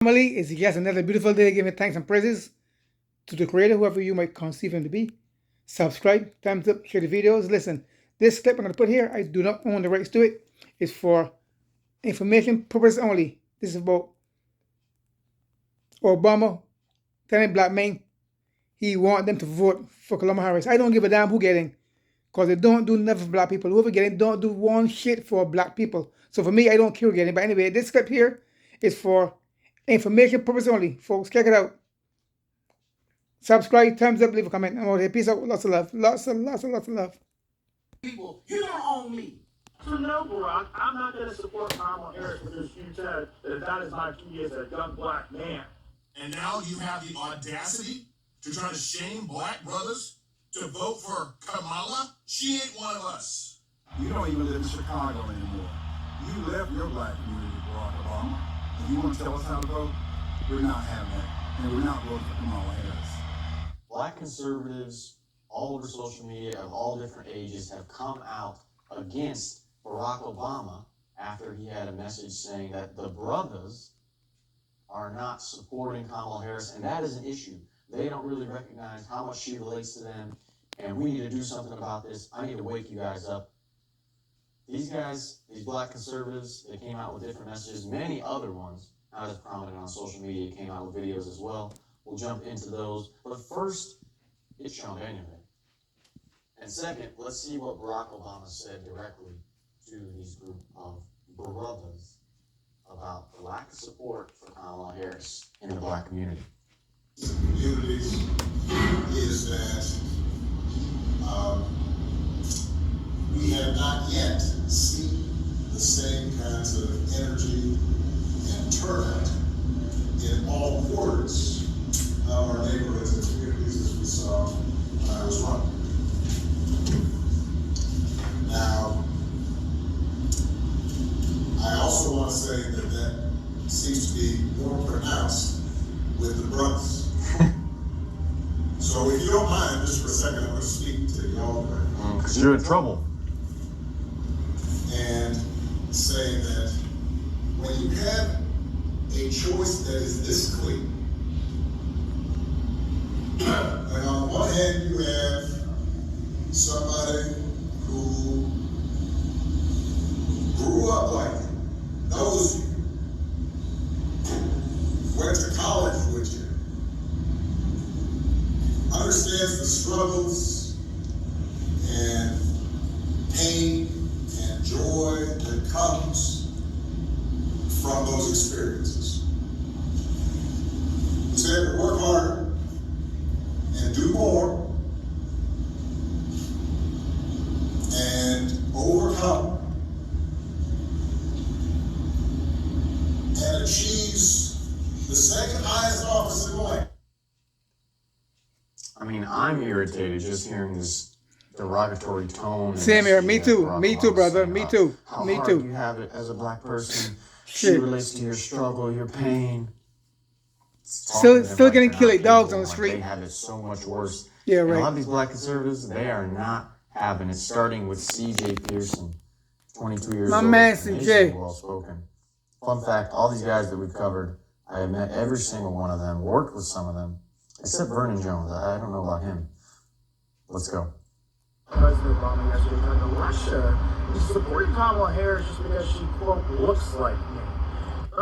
Family is yes another beautiful day giving thanks and praises to the Creator, whoever you might conceive Him to be. Subscribe, thumbs up, share the videos. Listen, this clip I'm going to put here, I do not own the rights to it. It's for information purpose only. This is about Obama telling black men he want them to vote for Kamala Harris. I don't give a damn who getting, because they don't do nothing for black people. Whoever getting don't do one shit for black people. So for me, I don't care who getting. But anyway, this clip here is for information purpose only. Folks, check it out. Subscribe, thumbs up, leave a comment. I'm out here. Peace out. Lots of love. Lots of love. People, you don't own me. So no, Barack, I'm not going to support Kamala Harris because you said that is my key as a young black man. And now you have the audacity to try to shame black brothers to vote for Kamala? She ain't one of us. You don't even live in Chicago anymore. You left your black community, Barack Obama. If you want to tell us how to vote, we're not having that. And we're not voting for Kamala Harris. Black conservatives all over social media of all different ages have come out against Barack Obama after he had a message saying that the brothers are not supporting Kamala Harris, and that is an issue. They don't really recognize how much she relates to them, and we need to do something about this. I need to wake you guys up. These guys, these black conservatives, they came out with different messages. Many other ones, not as prominent on social media, came out with videos as well. We'll jump into those. But first, it's Sean Daniel. And second, let's see what Barack Obama said directly to these group of brothers about the lack of support for Kamala Harris in the black community. Communities is that we have not yet seen the same kinds of energy and turnout in all quarters of our neighborhoods and communities as we saw when I was running. Now, I also want to say that that seems to be more pronounced with the brothers. So if you don't mind, just for a second, I'm going to speak to y'all Because you're in trouble. and say that when you have a choice that is this clear, and on one hand you have somebody who grew up like you, knows you, went to college with you, understands the struggles and pain and joy that comes from those experiences. We said to work harder and do more and overcome and achieves the second highest office in the land. I mean, I'm irritated just hearing this derogatory tone. Same here. Me too. Me too, brother. Me too. How Me hard too. you have it as a black person. She Shit. relates to your struggle, your pain. Still Talking to them getting like killed they're like not dogs on the capable, street. They have it so much worse. Yeah, And a lot right. of these black conservatives, they are not having it. Starting with C.J. Pearson, 22 years My old. man, amazingly C.J.. Well-spoken. Fun fact, all these guys that we've covered, I have met every single one of them, worked with some of them, except Vernon Jones. I don't know about him. Let's go. President Obama yesterday turned to Russia is supporting Kamala Harris just because she, quote, looks like me.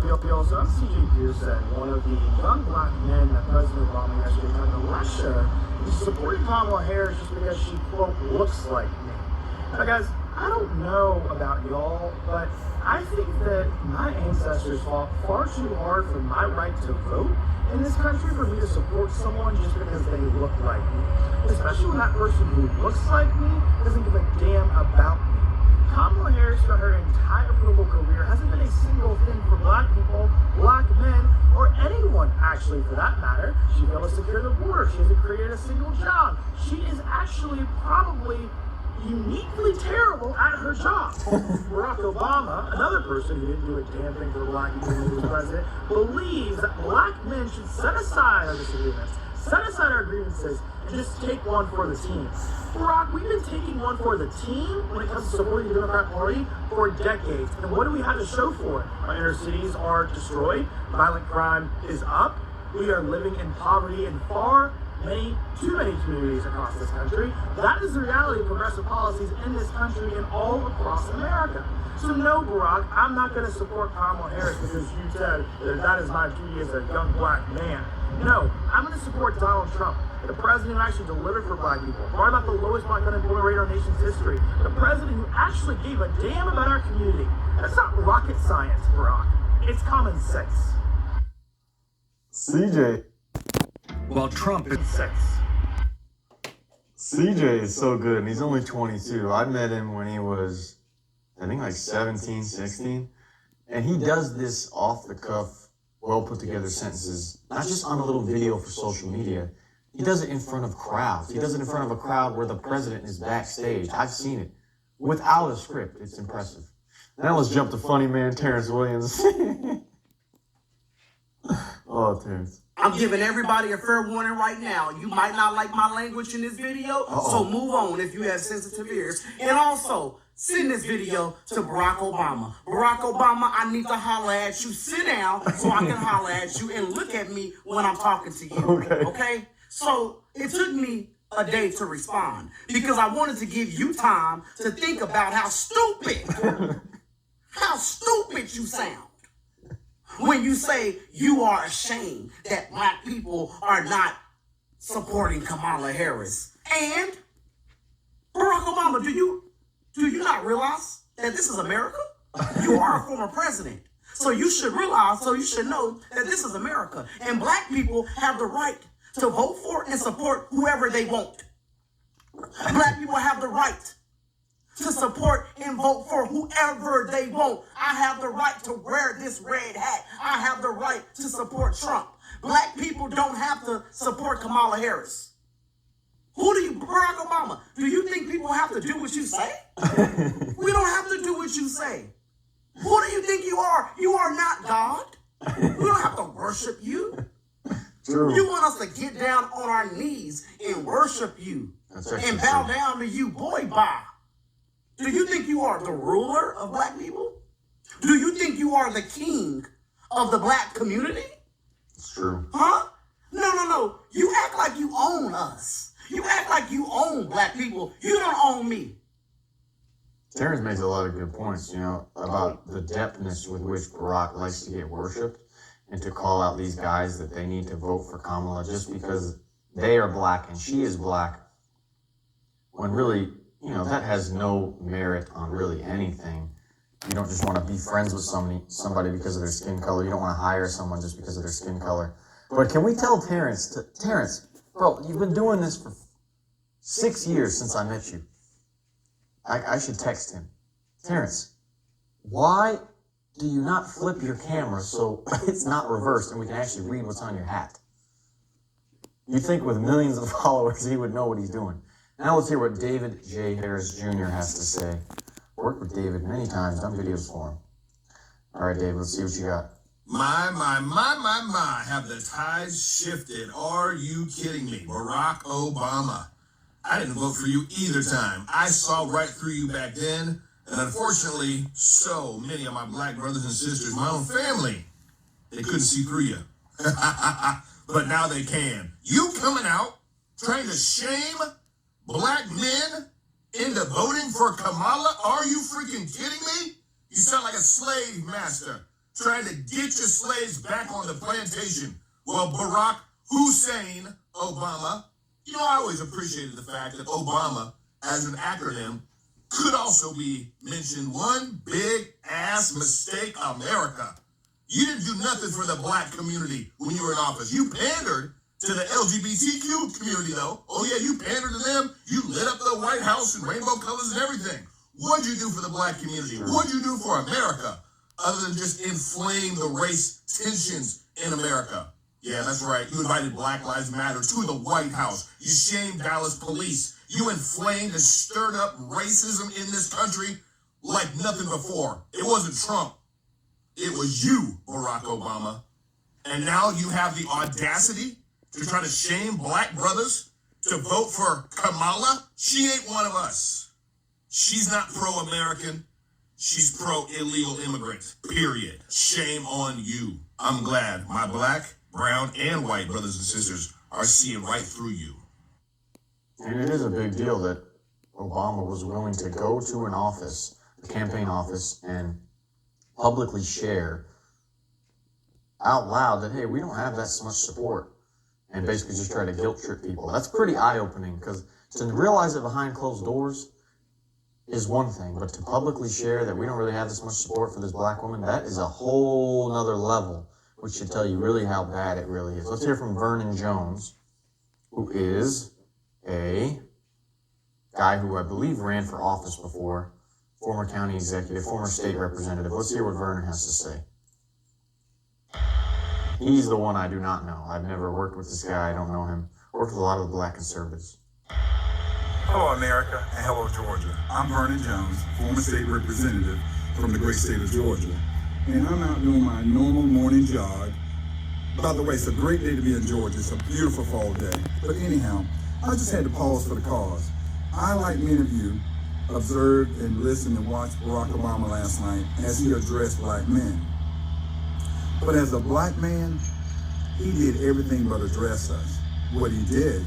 We also have C.J. Pearson, one of the young black men that President Obama yesterday turned to Russia, is supporting Kamala Harris just because she, quote, looks like me. Now, guys, I don't know about y'all, but I think that my ancestors fought far too hard for my right to vote in this country for me to support someone just because they look like me. Especially when that person who looks like me doesn't give a damn about me. Kamala Harris, throughout her entire political career, hasn't been a single thing for black people, black men, or anyone, actually, for that matter. She failed to secure the border. She hasn't created a single job. She is actually probably uniquely terrible at her job. Barack Obama, another person who didn't do a damn thing for black people when he was president, believes that black men should set aside our disagreements, Set aside our grievances and just take one for the team. Barack, we've been taking one for the team when it comes to supporting the Democrat Party for decades. And what do we have to show for it? Our inner cities are destroyed. Violent crime is up. We are living in poverty in too many communities across this country. That is the reality of progressive policies in this country and all across America. So no, Barack, I'm not going to support Kamala Harris because you said that is my duty as a young black man. No, I'm going to support Donald Trump, the president who actually delivered for black people, brought about the lowest black unemployment rate in our nation's history, the president who actually gave a damn about our community. That's not rocket science, Barack. It's common sense. CJ. While Trump is CJ is so good, and he's only 22. I met him when he was, I think, like 17, 16. And he does this off the cuff, well put together sentences, not just on a little video for social media. He does it in front of crowds. He does it in front of a crowd where the president is backstage. I've seen it without a script. It's impressive. Now let's jump to funny man Terrence Williams. Oh, Terrence. I'm giving everybody a fair warning right now. You might not like my language in this video, so move on if you have sensitive ears. And also, send this video to Barack Obama. Barack Obama, I need to holler at you. Sit down so I can holler at you and look at me when I'm talking to you. Okay? So, it took me a day to respond because I wanted to give you time to think about how stupid you sound. When you say you are ashamed that black people are not supporting Kamala Harris. And Barack Obama, do you not realize that this is America? You are a former president. So you should know that this is America. And black people have the right to vote for and support whoever they want. Black people have the right to support and vote for whoever they want. I have the right to wear this red hat. I have the right to support Trump. Black people don't have to support Kamala Harris. Barack Obama, do you think people have to do what you say? We don't have to do what you say. Who do you think you are? You are not God. We don't have to worship you. True. You want us to get down on our knees and worship you and bow down to you. Boy, bye. Do you think you are the ruler of black people? Do you think you are the king of the black community? It's true. Huh? No. You act like you own us. You act like you own black people. You don't own me. Terrence makes a lot of good points, about the depthness with which Barack likes to get worshipped and to call out these guys that they need to vote for Kamala just because they are black and she is black, when really, that has no merit on really anything. You don't just want to be friends with somebody because of their skin color. You don't want to hire someone just because of their skin color. But can we tell Terrence, bro, you've been doing this for 6 years since I met you. I should text him. Terrence, why do you not flip your camera so it's not reversed and we can actually read what's on your hat? You'd think with millions of followers he would know what he's doing. Now let's hear what David J. Harris Jr. has to say. Worked with David many times, done videos for him. All right, David, let's see what you got. My, have the tides shifted? Are you kidding me? Barack Obama. I didn't vote for you either time. I saw right through you back then, and unfortunately, so many of my black brothers and sisters, my own family, they couldn't see through you. But now they can. You coming out, trying to shame black men into voting for Kamala? Are you freaking kidding me? You sound like a slave master trying to get your slaves back on the plantation. Well, Barack Hussein Obama, I always appreciated the fact that Obama, as an acronym, could also be mentioned. One big ass mistake, America. You didn't do nothing for the black community when you were in office. You pandered to the LGBTQ community, though. Oh, yeah, you pandered to them. You lit up the White House in rainbow colors and everything. What'd you do for the black community? What'd you do for America other than just inflame the race tensions in America? Yeah, that's right. You invited Black Lives Matter to the White House. You shamed Dallas police. You inflamed and stirred up racism in this country like nothing before. It wasn't Trump. It was you, Barack Obama. And now you have the audacity to try to shame black brothers to vote for Kamala? She ain't one of us. She's not pro-American. She's pro-illegal immigrant, period. Shame on you. I'm glad my black, brown, and white brothers and sisters are seeing right through you. And it is a big deal that Obama was willing to go to an office, the campaign office, and publicly share out loud that, hey, we don't have that much support, and basically just try to guilt trip people. That's pretty eye-opening, because to realize it behind closed doors is one thing, but to publicly share that we don't really have this much support for this black woman, that is a whole nother level, which should tell you really how bad it really is. Let's hear from Vernon Jones, who is a guy who I believe ran for office before, former county executive, former state representative. Let's hear what Vernon has to say. He's the one I do not know. I've never worked with this guy. I don't know him. Worked with a lot of the black conservatives. Hello, America, and hello, Georgia. I'm Vernon Jones, former state representative from the great state of Georgia. And I'm out doing my normal morning jog. By the way, it's a great day to be in Georgia. It's a beautiful fall day. But anyhow, I just had to pause for the cause. I, like many of you, observed and listened and watched Barack Obama last night as he addressed black men. But as a black man, he did everything but address us. What he did,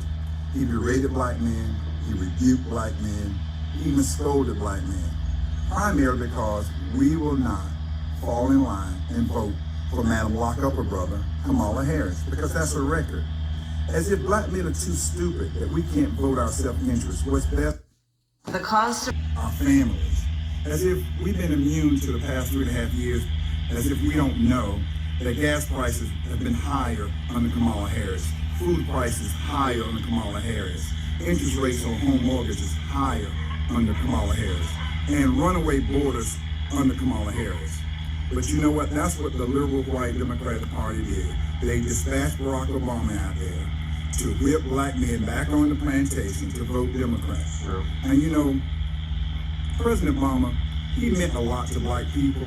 he berated black men, he rebuked black men, he even scolded black men, primarily because we will not fall in line and vote for Madam Lock-Upper Brother, Kamala Harris, because that's her record. As if black men are too stupid that we can't vote our self-interest. What's best? The cost of our families. As if we've been immune to the past 3.5 years, as if we don't know that gas prices have been higher under Kamala Harris, food prices higher under Kamala Harris, interest rates on home mortgages higher under Kamala Harris, and runaway borders under Kamala Harris. But you know what? That's what the liberal white Democratic Party did. They dispatched Barack Obama out there to whip black men back on the plantation to vote Democrat. Sure. And you know, President Obama, he meant a lot to black people,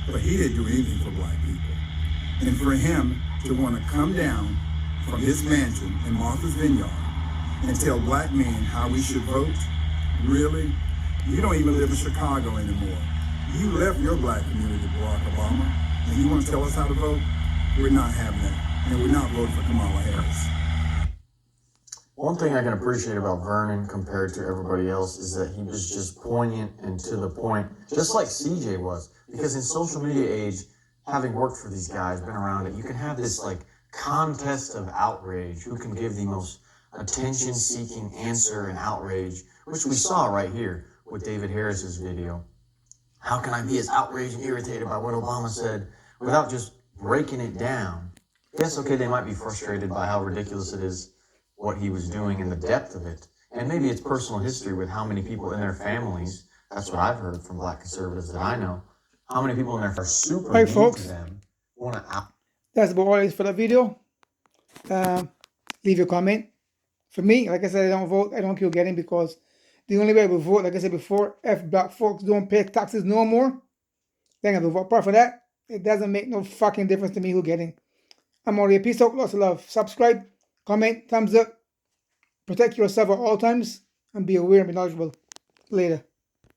but he didn't do anything for black people. And for him to want to come down from his mansion in Martha's Vineyard and tell black men how we should vote, really? You don't even live in Chicago anymore. You left your black community, Barack Obama, and you want to tell us how to vote? We're not having that, and we're not voting for Kamala Harris. One thing I can appreciate about Vernon compared to everybody else is that he was just poignant and to the point, just like CJ was. Because in social media age, having worked for these guys, been around it, you can have this like contest of outrage. Who can give the most attention-seeking answer and outrage, which we saw right here with David Harris's video. How can I be as outraged and irritated by what Obama said without just breaking it down? Yes, okay, they might be frustrated by how ridiculous it is what he was doing and the depth of it. And maybe it's personal history with how many people in their families, that's what I've heard from black conservatives that I know, how many people in their are super Right, mean folks. to them, want to out. That's about all it is for the video. Leave your comment. For me, like I said, I don't vote. I don't keep getting because the only way I will vote, like I said before, if black folks don't pay taxes no more, then I will vote. Apart from that, it doesn't make no fucking difference to me who getting. I'm already. Peace out, lots of love. Subscribe, comment, thumbs up. Protect yourself at all times and be aware and be knowledgeable. Later.